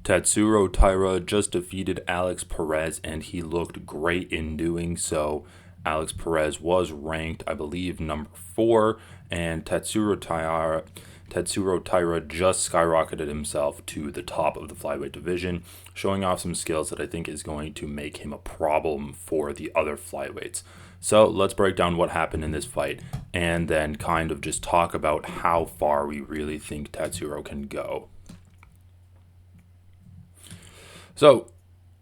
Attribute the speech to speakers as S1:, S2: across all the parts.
S1: Tatsuro Taira just defeated Alex Perez, and he looked great in doing so. Alex Perez was ranked, I believe, number 4, and Tatsuro Taira just skyrocketed himself to the top of the flyweight division, showing off some skills that I think is going to make him a problem for the other flyweights. So let's break down what happened in this fight and then kind of just talk about how far we really think Tatsuro can go. So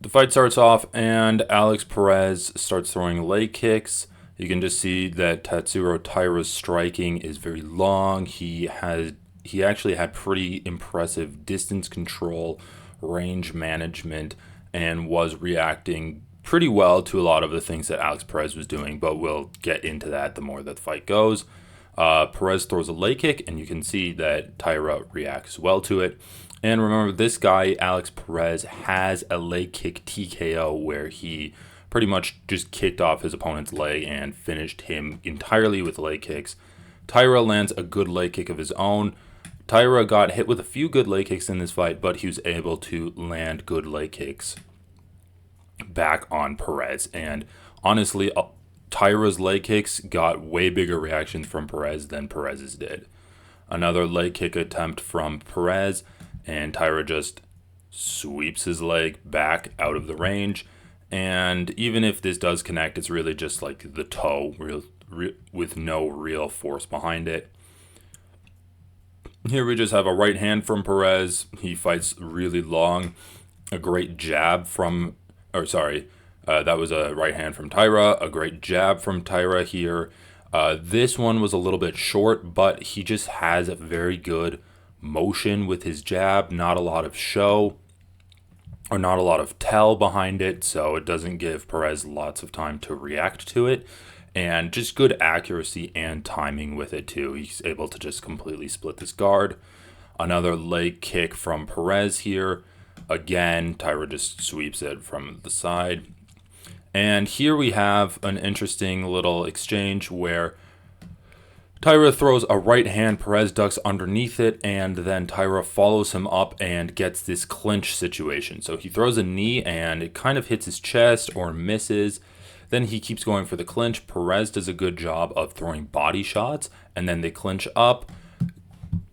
S1: the fight starts off and Alex Perez starts throwing leg kicks. You can just see that Tatsuro Taira's striking is very long. He actually had pretty impressive distance control, range management, and was reacting pretty well to a lot of the things that Alex Perez was doing, but we'll get into that the more that the fight goes. Perez throws a leg kick, and you can see that Taira reacts well to it. And remember, this guy, Alex Perez, has a leg kick TKO where he pretty much just kicked off his opponent's leg and finished him entirely with leg kicks. Taira lands a good leg kick of his own. Taira got hit with a few good leg kicks in this fight, but he was able to land good leg kicks back on Perez. And honestly, Taira's leg kicks got way bigger reactions from Perez than Perez's did. Another leg kick attempt from Perez, and Taira just sweeps his leg back out of the range. And even if this does connect, it's really just like the toe with no real force behind it. Here we just have a right hand from Perez. He fights really long. A great jab from, that was a right hand from Taira. A great jab from Taira here. This one was a little bit short, but he just has a very good motion with his jab. Not a lot of show or not a lot of tell behind it, so it doesn't give Perez lots of time to react to it. And just good accuracy and timing with it too. He's able to just completely split this guard. Another leg kick from Perez here. Again, Taira just sweeps it from the side. And here we have an interesting little exchange where Taira throws a right hand, Perez ducks underneath it, and then Taira follows him up and gets this clinch situation. So he throws a knee and it kind of hits his chest or misses. Then he keeps going for the clinch. Perez does a good job of throwing body shots, and then they clinch up.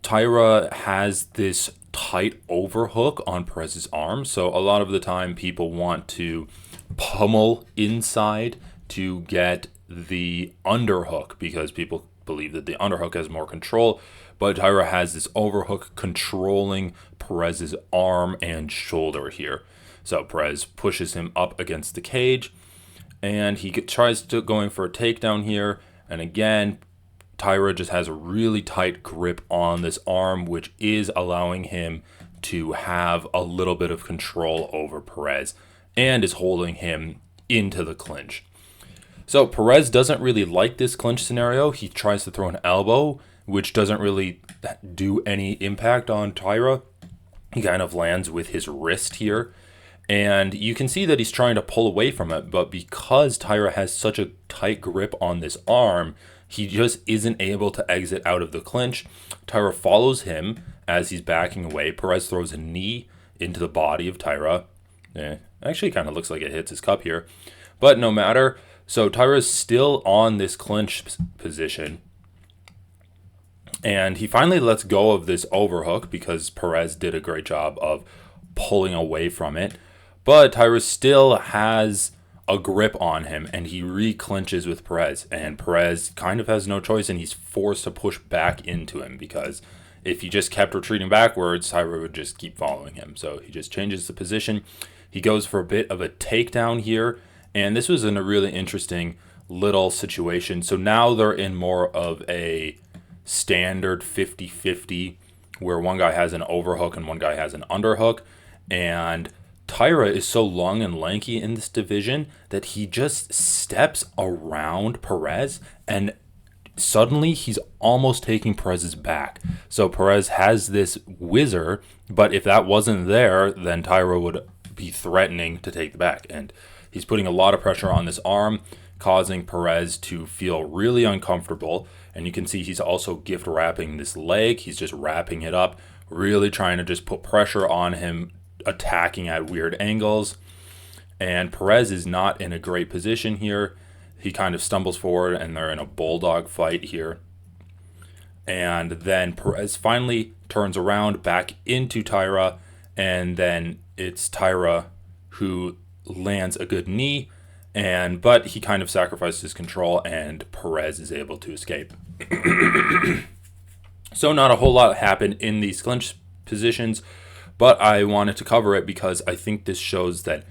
S1: Taira has this tight overhook on Perez's arm, so a lot of the time people want to pummel inside to get the underhook because people believe that the underhook has more control, but Taira has this overhook controlling Perez's arm and shoulder here. So Perez pushes him up against the cage, and he tries to going for a takedown here. And again, Taira just has a really tight grip on this arm, which is allowing him to have a little bit of control over Perez and is holding him into the clinch. So Perez doesn't really like this clinch scenario. He tries to throw an elbow, which doesn't really do any impact on Taira. He kind of lands with his wrist here. And you can see that he's trying to pull away from it, but because Taira has such a tight grip on this arm, he just isn't able to exit out of the clinch. Taira follows him as he's backing away. Perez throws a knee into the body of Taira. Actually kind of looks like it hits his cup here, but no matter. So Taira's still on this clinch position, and he finally lets go of this overhook because Perez did a great job of pulling away from it. But Taira still has a grip on him, and he re-clinches with Perez. And Perez kind of has no choice, and he's forced to push back into him because if he just kept retreating backwards, Taira would just keep following him. So he just changes the position. He goes for a bit of a takedown here, and this was in a really interesting little situation. So now they're in more of a standard 50-50 where one guy has an overhook and one guy has an underhook, and Taira is so long and lanky in this division that he just steps around Perez, and suddenly he's almost taking Perez's back. So Perez has this whizzer, but if that wasn't there, then Taira would be threatening to take the back. And he's putting a lot of pressure on this arm, causing Perez to feel really uncomfortable. And you can see he's also gift wrapping this leg. He's just wrapping it up, really trying to just put pressure on him attacking at weird angles. And Perez is not in a great position here. He kind of stumbles forward, and they're in a bulldog fight here. And then Perez finally turns around back into Taira, and then it's Taira who lands a good knee, but he kind of sacrifices his control, and Perez is able to escape. So not a whole lot happened in these clinch positions, but I wanted to cover it because I think this shows that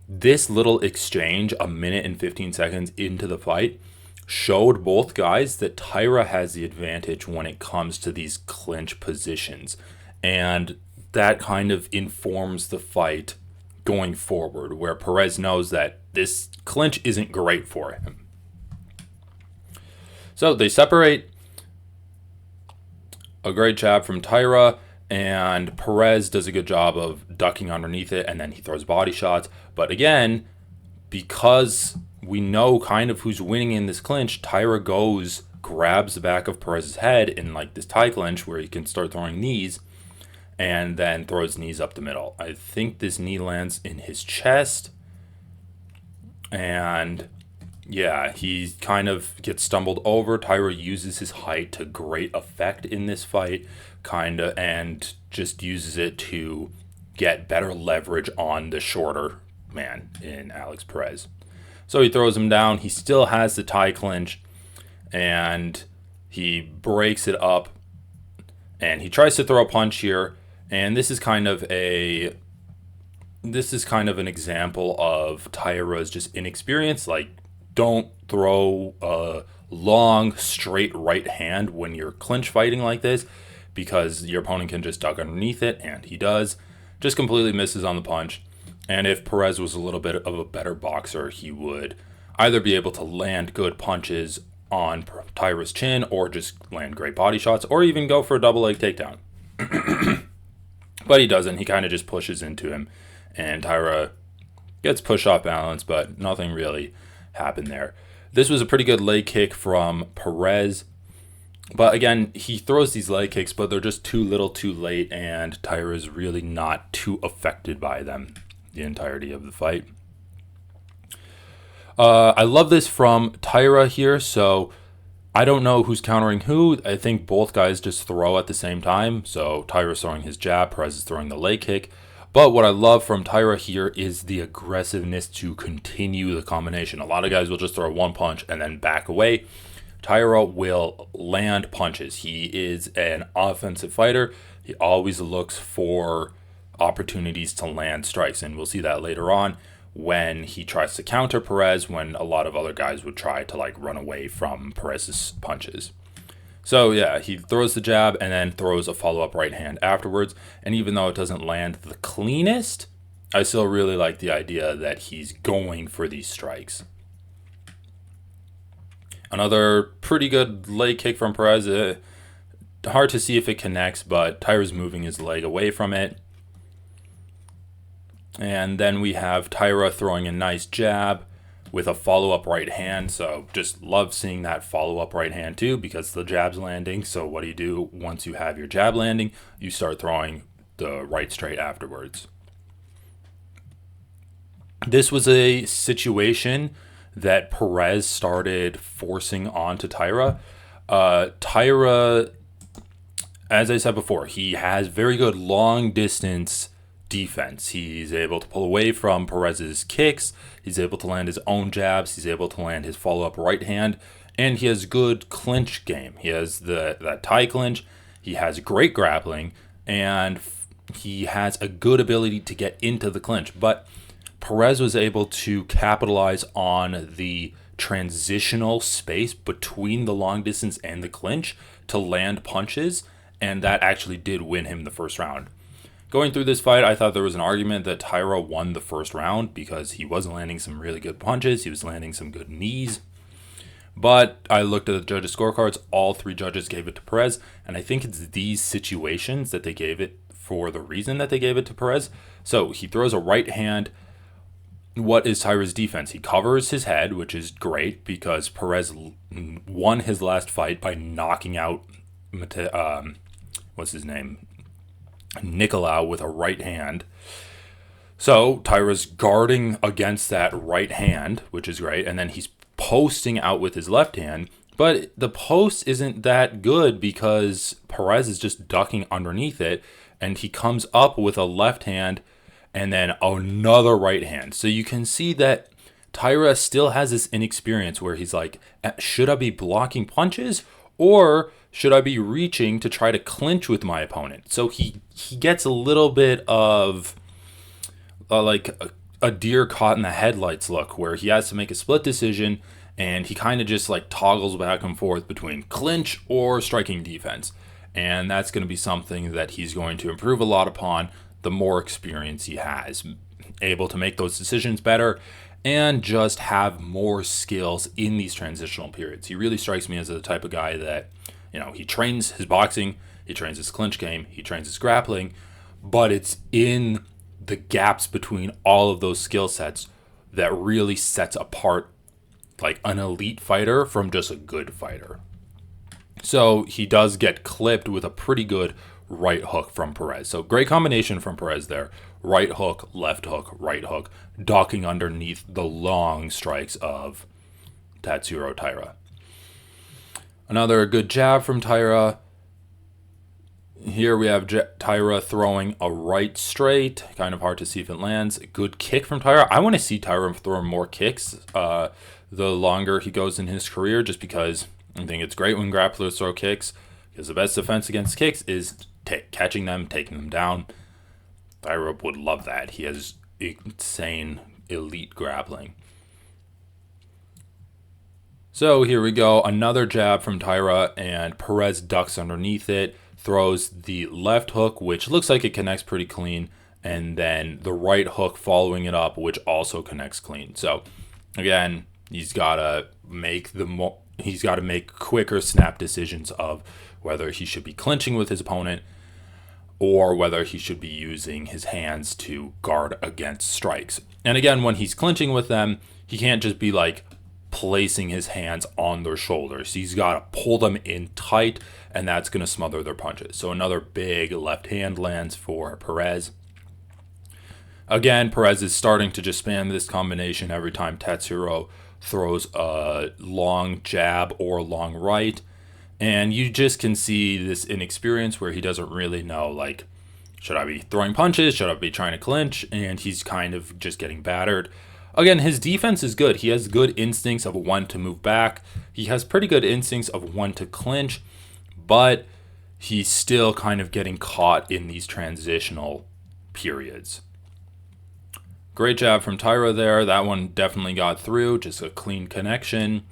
S1: this little exchange, a minute and 15 seconds into the fight, showed both guys that Taira has the advantage when it comes to these clinch positions. And that kind of informs the fight going forward, where Perez knows that this clinch isn't great for him. So they separate. A great jab from Taira, and Perez does a good job of ducking underneath it, and then he throws body shots. But again, because we know kind of who's winning in this clinch, Taira grabs the back of Perez's head in like this tie clinch where he can start throwing knees, and then throws knees up the middle. I think this knee lands in his chest, and yeah, he kind of gets stumbled over. Taira uses his height to great effect in this fight, and just uses it to get better leverage on the shorter man in Alex Perez. So he throws him down. He still has the tie clinch, and he breaks it up, and he tries to throw a punch here. And this is kind of an example of Taira's just inexperience. Like, don't throw a long, straight right hand when you're clinch fighting like this, because your opponent can just duck underneath it, and he does. Just completely misses on the punch. And if Perez was a little bit of a better boxer, he would either be able to land good punches on Taira's chin, or just land great body shots, or even go for a double leg takedown. But he doesn't. He kind of just pushes into him, and Taira gets pushed off balance, but nothing really happened there. This was a pretty good leg kick from Perez, but again, he throws these leg kicks, but they're just too little too late, and Taira is really not too affected by them the entirety of the fight. I love this from Taira here, so I don't know who's countering who. I think both guys just throw at the same time, so Taira's throwing his jab, Perez is throwing the leg kick. But what I love from Taira here is the aggressiveness to continue the combination. A lot of guys will just throw one punch and then back away. Taira will land punches. He is an offensive fighter. He always looks for opportunities to land strikes, and we'll see that later on when he tries to counter Perez, when a lot of other guys would try to like run away from Perez's punches. So yeah, he throws the jab and then throws a follow-up right hand afterwards. And even though it doesn't land the cleanest, I still really like the idea that he's going for these strikes. Another pretty good leg kick from Perez. Hard to see if it connects, but Taira's moving his leg away from it. And then we have Taira throwing a nice jab with a follow-up right hand. So just love seeing that follow-up right hand too, because the jab's landing. So what do? Once you have your jab landing, you start throwing the right straight afterwards. This was a situation that Perez started forcing onto Taira. Taira, as I said before, he has very good long distance defense. He's able to pull away from Perez's kicks. He's able to land his own jabs. He's able to land his follow-up right hand. And he has good clinch game. He has that tie clinch. He has great grappling. And he has a good ability to get into the clinch. But Perez was able to capitalize on the transitional space between the long distance and the clinch to land punches. And that actually did win him the first round. Going through this fight, I thought there was an argument that Taira won the first round because he was landing some really good punches. He was landing some good knees. But I looked at the judges' scorecards. All three judges gave it to Perez. And I think it's these situations that they gave it for the reason that they gave it to Perez. So he throws a right hand. What is Taira's defense? He covers his head, which is great because Perez won his last fight by knocking out, what's his name? nickel out with a right hand. So Taira's guarding against that right hand, which is great, and then he's posting out with his left hand. But the post isn't that good because Perez is just ducking underneath it, and he comes up with a left hand and then another right hand. So you can see that Taira still has this inexperience where he's like, should I be blocking punches or should I be reaching to try to clinch with my opponent? So he gets a little bit of like a deer caught in the headlights look where he has to make a split decision, and he kind of just like toggles back and forth between clinch or striking defense. And that's going to be something that he's going to improve a lot upon the more experience he has, able to make those decisions better and just have more skills in these transitional periods. He really strikes me as the type of guy that, he trains his boxing, he trains his clinch game, he trains his grappling, but it's in the gaps between all of those skill sets that really sets apart like an elite fighter from just a good fighter. So he does get clipped with a pretty good right hook from Perez. So great combination from Perez there. Right hook, right hook, docking underneath the long strikes of Tatsuro Taira. Another good jab from Taira. Here we have Taira throwing a right straight. Kind of hard to see if it lands. Good kick from Taira. I want to see Taira throw more kicks the longer he goes in his career, just because I think it's great when grapplers throw kicks, because the best defense against kicks is catching them, taking them down. Taira would love that. He has insane elite grappling. So here we go. Another jab from Taira, and Perez ducks underneath it, throws the left hook, which looks like it connects pretty clean, and then the right hook following it up, which also connects clean. So again, he's got to make quicker snap decisions of whether he should be clinching with his opponent or whether he should be using his hands to guard against strikes. And again, when he's clinching with them, he can't just be like placing his hands on their shoulders. He's got to pull them in tight, and that's going to smother their punches. So another big left hand lands for Perez. Again, Perez is starting to just spam this combination every time Tatsuro throws a long jab or long right. And you just can see this inexperience where he doesn't really know, like, should I be throwing punches? Should I be trying to clinch? And he's kind of just getting battered. Again, his defense is good. He has good instincts of when to move back. He has pretty good instincts of when to clinch, but he's still kind of getting caught in these transitional periods. Great jab from Taira there. That one definitely got through. Just a clean connection.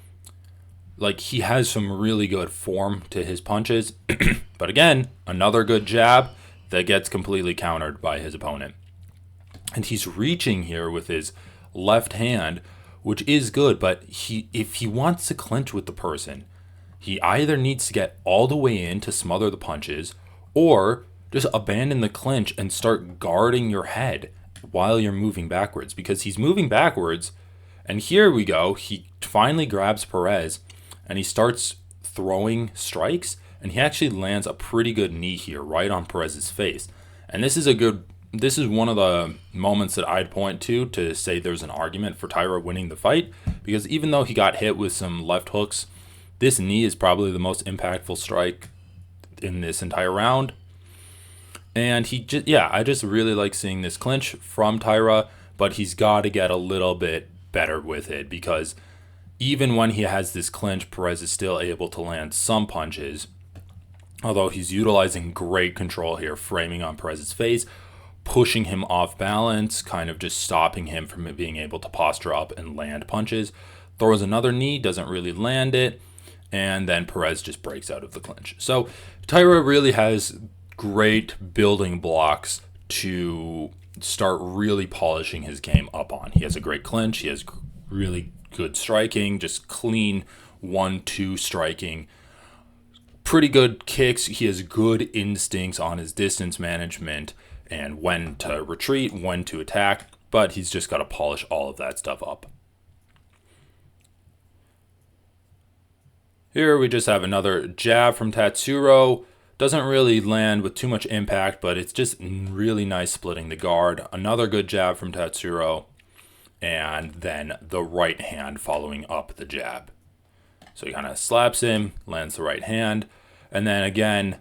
S1: Like, he has some really good form to his punches. But again, another good jab that gets completely countered by his opponent. And he's reaching here with his left hand, which is good, but if he wants to clinch with the person, he either needs to get all the way in to smother the punches or just abandon the clinch and start guarding your head while you're moving backwards, because he's moving backwards. And here we go. He finally grabs Perez and he starts throwing strikes, and he actually lands a pretty good knee here right on Perez's face. And this is one of the moments that I'd point to say there's an argument for Taira winning the fight, because even though he got hit with some left hooks, this knee is probably the most impactful strike in this entire round. And I just really like seeing this clinch from Taira, but he's got to get a little bit better with it, because even when he has this clinch, Perez is still able to land some punches, although he's utilizing great control here, framing on Perez's face, pushing him off balance, kind of just stopping him from being able to posture up and land punches. Throws another knee, doesn't really land it, and then Perez just breaks out of the clinch. So Taira really has great building blocks to start really polishing his game up on. He has a great clinch, he has really good striking, just clean 1-2 striking, pretty good kicks. He has good instincts on his distance management and when to retreat, when to attack, but he's just got to polish all of that stuff up. Here we just have another jab from Tatsuro. Doesn't really land with too much impact, but it's just really nice splitting the guard. Another good jab from Tatsuro, and then the right hand following up the jab. So he kind of slaps him, lands the right hand, and then again,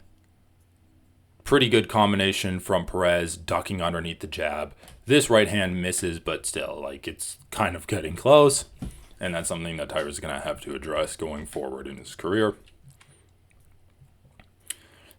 S1: pretty good combination from Perez, ducking underneath the jab. This right hand misses, but still, like, it's kind of getting close, and that's something that Taira's going to have to address going forward in his career.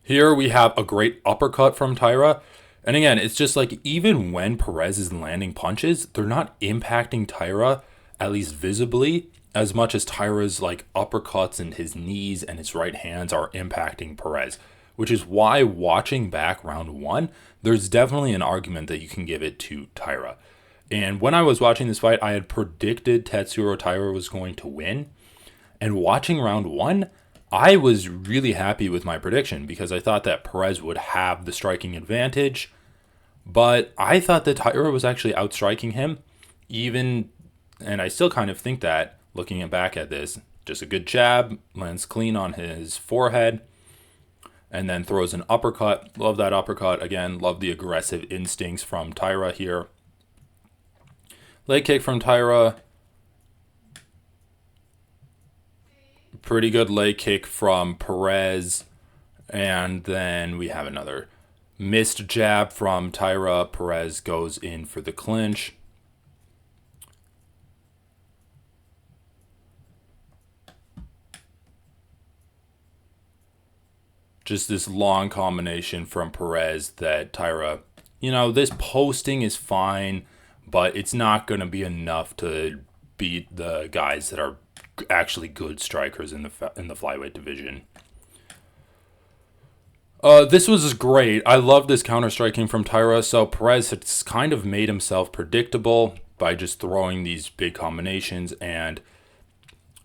S1: Here we have a great uppercut from Taira. And again, it's just like, even when Perez is landing punches, they're not impacting Taira, at least visibly, as much as Taira's like uppercuts and his knees and his right hands are impacting Perez. Which is why, watching back round 1, there's definitely an argument that you can give it to Taira. And when I was watching this fight, I had predicted Tatsuro Taira was going to win. And watching round 1, I was really happy with my prediction because I thought that Perez would have the striking advantage. But I thought that Taira was actually outstriking him. And I still kind of think that, looking back at this. Just a good jab, lands clean on his forehead, and then throws an uppercut. Love that uppercut. Again, love the aggressive instincts from Taira here. Leg kick from Taira. Pretty good leg kick from Perez. And then we have another missed jab from Taira. Perez goes in for the clinch. Just this long combination from Perez that Taira, this posting is fine, but it's not going to be enough to beat the guys that are actually good strikers in the flyweight division. This was great. I love this counter striking from Taira. So Perez has kind of made himself predictable by just throwing these big combinations, and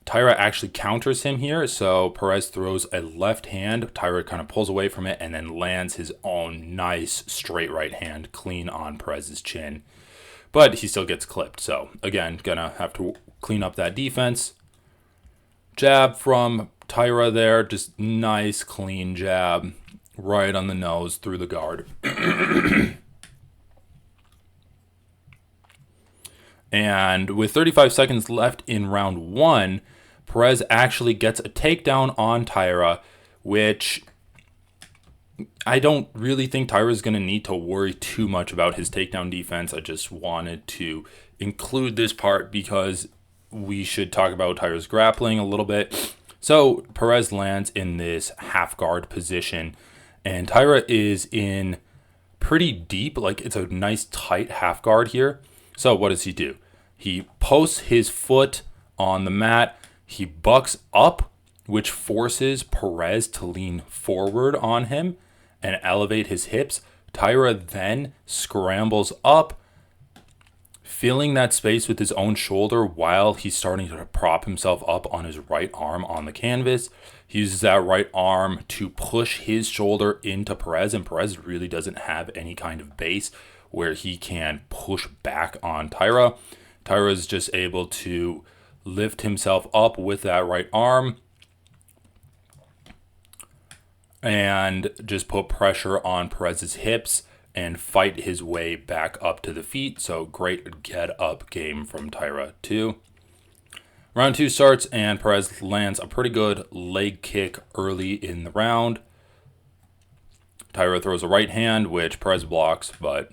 S1: Taira actually counters him here. So Perez throws a left hand. Taira kind of pulls away from it and then lands his own nice straight right hand clean on Perez's chin. But he still gets clipped. So again, gonna have to clean up that defense. Jab from Taira there. Just nice clean jab right on the nose through the guard. And with 35 seconds left in round 1, Perez actually gets a takedown on Taira, which I don't really think Taira is going to need to worry too much about his takedown defense. I just wanted to include this part because we should talk about Taira's grappling a little bit. So Perez lands in this half guard position, and Taira is in pretty deep, like it's a nice tight half guard here. So what does he do? He posts his foot on the mat. He bucks up, which forces Perez to lean forward on him and elevate his hips. Taira then scrambles up, filling that space with his own shoulder while he's starting to prop himself up on his right arm on the canvas. He uses that right arm to push his shoulder into Perez, and Perez really doesn't have any kind of base where he can push back on Taira. Taira is just able to lift himself up with that right arm and just put pressure on Perez's hips and fight his way back up to the feet. So great get up game from Taira too. Round 2 starts and Perez lands a pretty good leg kick early in the round. Taira throws a right hand, which Perez blocks, but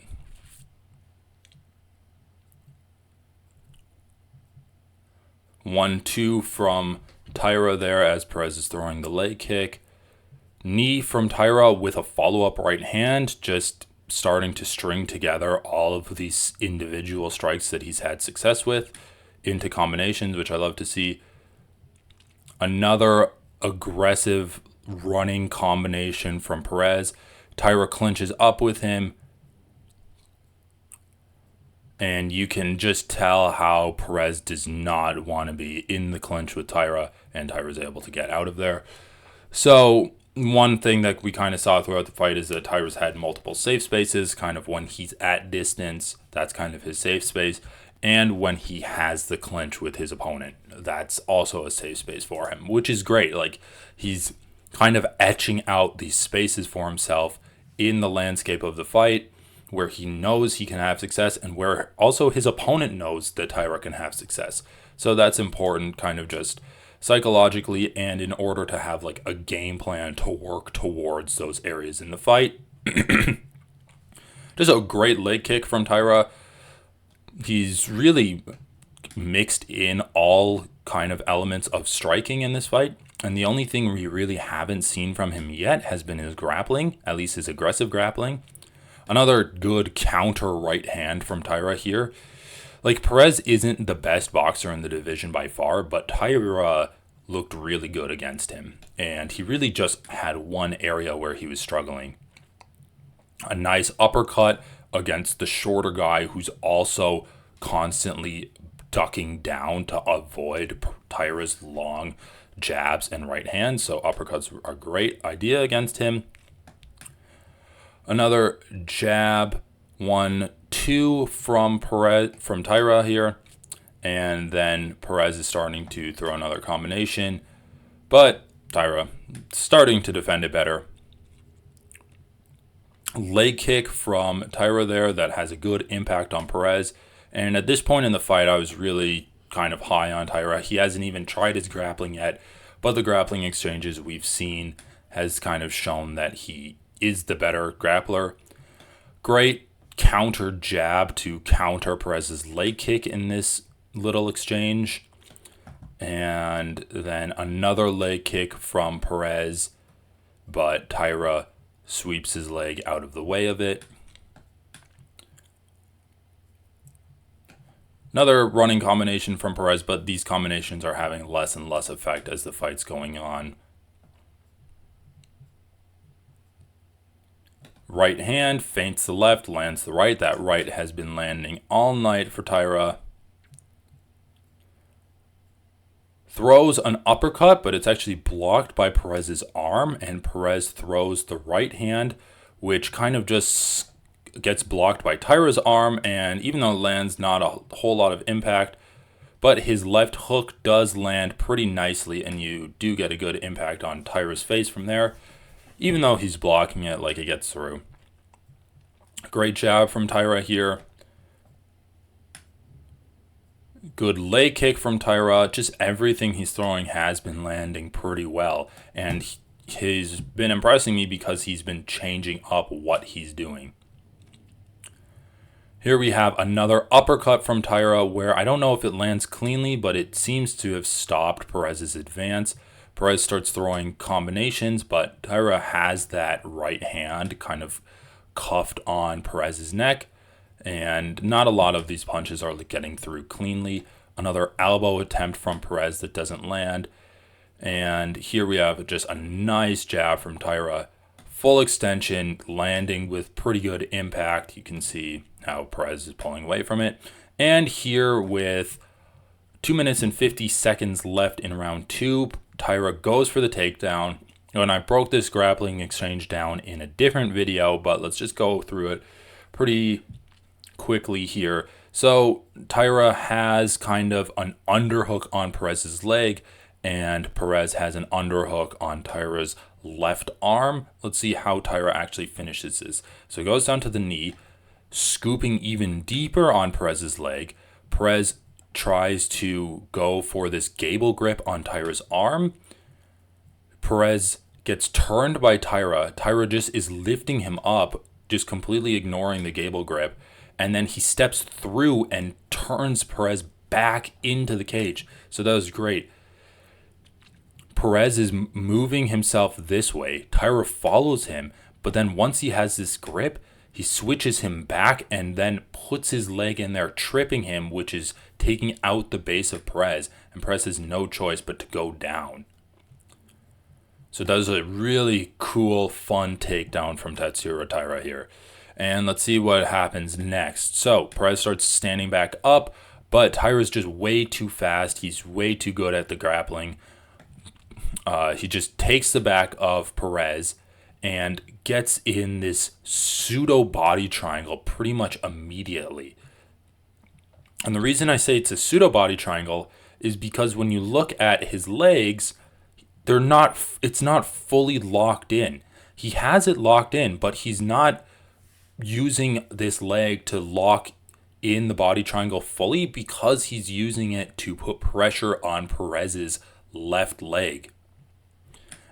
S1: 1-2 from Taira there as Perez is throwing the leg kick. Knee from Taira with a follow-up right hand, just starting to string together all of these individual strikes that he's had success with into combinations, which I love to see. Another aggressive running combination from Perez. Taira clinches up with him, and you can just tell how Perez does not want to be in the clinch with Taira, and Taira's able to get out of there. So one thing that we kind of saw throughout the fight is that Taira's had multiple safe spaces, kind of when he's at distance, that's kind of his safe space. And when he has the clinch with his opponent, that's also a safe space for him, which is great. Like, he's kind of etching out these spaces for himself in the landscape of the fight where he knows he can have success and where also his opponent knows that Taira can have success. So that's important, kind of just psychologically, and in order to have like a game plan to work towards those areas in the fight. Just a great leg kick from Taira. He's really mixed in all kind of elements of striking in this fight. And the only thing we really haven't seen from him yet has been his grappling, at least his aggressive grappling. Another good counter right hand from Taira here. Like, Perez isn't the best boxer in the division by far, but Taira looked really good against him. And he really just had one area where he was struggling. A nice uppercut against the shorter guy who's also constantly ducking down to avoid Taira's long jabs and right hands. So uppercuts are a great idea against him. Another jab, 1-2 from Taira here. And then Perez is starting to throw another combination. But Taira starting to defend it better. Leg kick from Taira there that has a good impact on Perez. And at this point in the fight, I was really kind of high on Taira. He hasn't even tried his grappling yet, but the grappling exchanges we've seen has kind of shown that he is the better grappler. Great counter jab to counter Perez's leg kick in this little exchange. And then another leg kick from Perez, but Taira sweeps his leg out of the way of it. Another running combination from Perez, but these combinations are having less and less effect as the fight's going on. Right hand, feints the left, lands the right. That right has been landing all night for Taira. Throws an uppercut, but it's actually blocked by Perez's arm, and Perez throws the right hand, which kind of just gets blocked by Taira's arm, and even though it lands not a whole lot of impact, but his left hook does land pretty nicely, and you do get a good impact on Taira's face from there, even though he's blocking it, like it gets through. Great jab from Taira here. Good leg kick from Taira. Just everything he's throwing has been landing pretty well, and he's been impressing me because he's been changing up what he's doing. Here we have another uppercut from Taira where I don't know if it lands cleanly, but it seems to have stopped Perez's advance. Perez starts throwing combinations, but Taira has that right hand kind of cuffed on Perez's neck, and not a lot of these punches are getting through cleanly. Another elbow attempt from Perez that doesn't land. And here we have just a nice jab from Taira. Full extension, landing with pretty good impact. You can see how Perez is pulling away from it. And here with 2 minutes and 50 seconds left in round 2, Taira goes for the takedown. And I broke this grappling exchange down in a different video, but let's just go through it pretty quickly here. So Taira has kind of an underhook on Perez's leg, and Perez has an underhook on Taira's left arm. Let's see how Taira actually finishes this. So it goes down to the knee, scooping even deeper on Perez's leg. Perez tries to go for this gable grip on Taira's arm. Perez gets turned by Taira. Taira just is lifting him up, just completely ignoring the gable grip. And then he steps through and turns Perez back into the cage. So that was great. Perez is moving himself this way. Taira follows him, but then once he has this grip, he switches him back and then puts his leg in there, tripping him, which is taking out the base of Perez. And Perez has no choice but to go down. So that was a really cool, fun takedown from Tatsuro Taira here. And let's see what happens next. So Perez starts standing back up, but Taira's just way too fast. He's way too good at the grappling. He just takes the back of Perez and gets in this pseudo body triangle pretty much immediately. And the reason I say it's a pseudo body triangle is because when you look at his legs, it's not fully locked in. He has it locked in, but he's not using this leg to lock in the body triangle fully because he's using it to put pressure on Perez's left leg.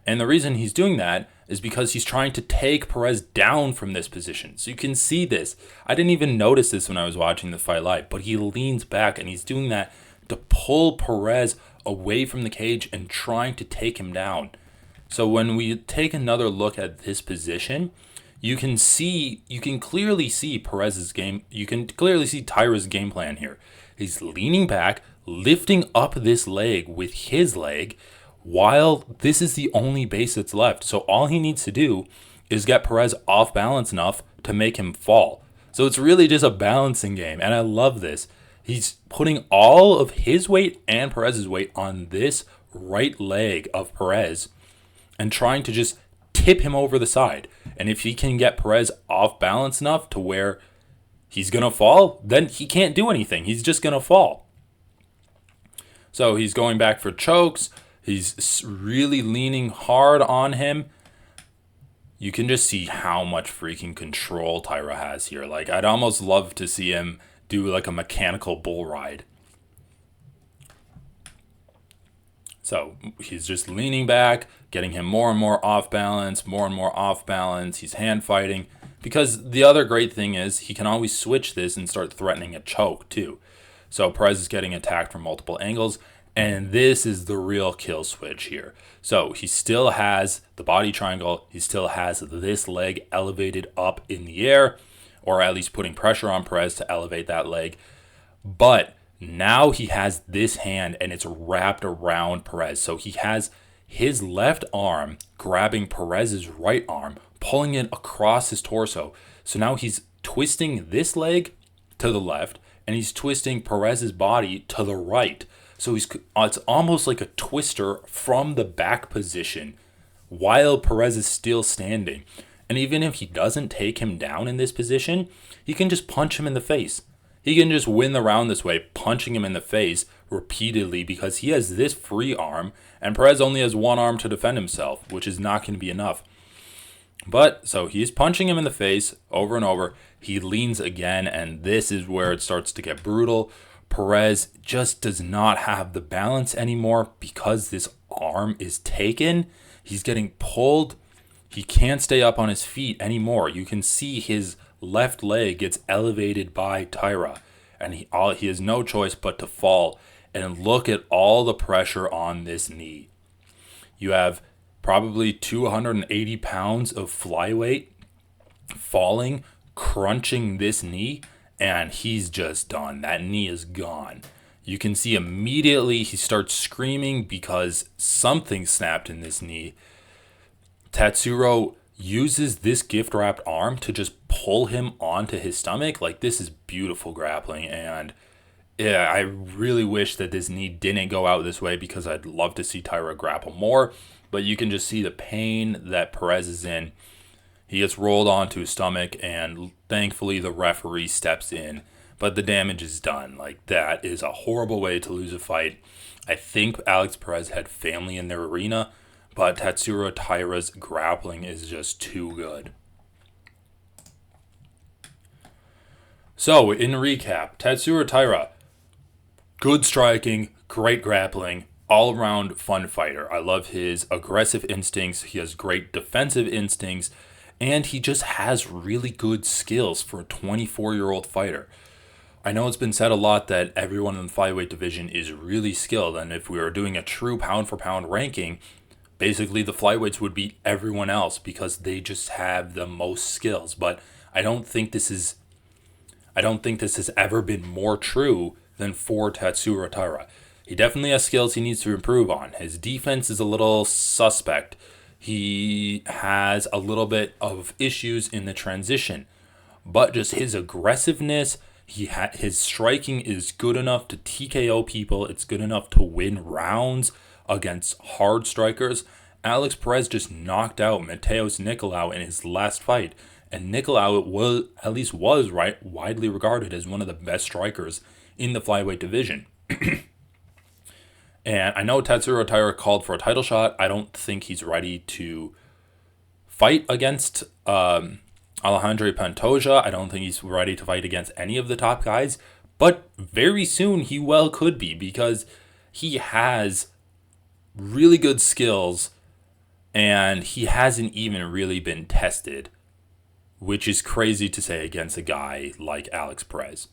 S1: And the reason he's doing that is because he's trying to take Perez down from this position. So you can see this. I didn't even notice this when I was watching the fight live, but he leans back and he's doing that to pull Perez away from the cage and trying to take him down. So when we take another look at this position, you can clearly see Perez's game. You can clearly see Taira's game plan here. He's leaning back, lifting up this leg with his leg, while this is the only base that's left. So all he needs to do is get Perez off balance enough to make him fall. So it's really just a balancing game, and I love this. He's putting all of his weight and Perez's weight on this right leg of Perez and trying to just tip him over the side. And if he can get Perez off balance enough to where he's going to fall, then he can't do anything. He's just going to fall. So he's going back for chokes. He's really leaning hard on him. You can just see how much freaking control Taira has here. Like, I'd almost love to see him do like a mechanical bull ride. So he's just leaning back, getting him more and more off balance, more and more off balance. He's hand fighting. Because the other great thing is he can always switch this and start threatening a choke too. So Perez is getting attacked from multiple angles. And this is the real kill switch here. So he still has the body triangle. He still has this leg elevated up in the air, or at least putting pressure on Perez to elevate that leg. But now he has this hand and it's wrapped around Perez. So he has his left arm grabbing Perez's right arm, pulling it across his torso. So now he's twisting this leg to the left and he's twisting Perez's body to the right. So it's almost like a twister from the back position while Perez is still standing. And even if he doesn't take him down in this position, he can just punch him in the face. He can just win the round this way, punching him in the face repeatedly because he has this free arm and Perez only has one arm to defend himself, which is not going to be enough. But so he's punching him in the face over and over. He leans again, and this is where it starts to get brutal. Perez just does not have the balance anymore because this arm is taken. He's getting pulled. He can't stay up on his feet anymore. You can see his left leg gets elevated by Taira, and he has no choice but to fall. And look at all the pressure on this knee. You have probably 280 pounds of flyweight falling, crunching this knee, and he's just done. That knee is gone. You can see immediately he starts screaming because something snapped in this knee. Tatsuro uses this gift-wrapped arm to just pull him onto his stomach. Like, this is beautiful grappling, and yeah, I really wish that this knee didn't go out this way because I'd love to see Taira grapple more, but you can just see the pain that Perez is in. He gets rolled onto his stomach, and thankfully the referee steps in, but the damage is done. Like, that is a horrible way to lose a fight. I think Alex Perez had family in their arena, but Tatsuro Taira's grappling is just too good. So, in recap, Tatsuro Taira, good striking, great grappling, all-around fun fighter. I love his aggressive instincts. He has great defensive instincts, and he just has really good skills for a 24-year-old fighter. I know it's been said a lot that everyone in the flyweight division is really skilled, and if we were doing a true pound-for-pound ranking, basically the flyweights would beat everyone else because they just have the most skills. But I don't think this has ever been more true than for Tatsuro Taira. He definitely has skills he needs to improve on. His defense is a little suspect. He has a little bit of issues in the transition, but just his aggressiveness, his striking is good enough to TKO people. It's good enough to win rounds against hard strikers. Alex Perez just knocked out Mateus Nicolau in his last fight, and Nicolau was widely regarded as one of the best strikers in the flyweight division. And I know Tatsuro Taira called for a title shot. I don't think he's ready to fight against Alejandro Pantoja. I don't think he's ready to fight against any of the top guys. But very soon he well could be, because he has really good skills and he hasn't even really been tested, which is crazy to say against a guy like Alex Perez.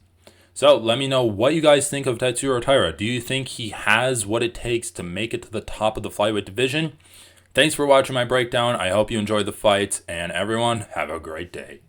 S1: So let me know what you guys think of Tatsuro Taira. Do you think he has what it takes to make it to the top of the flyweight division? Thanks for watching my breakdown. I hope you enjoyed the fight, and everyone, have a great day.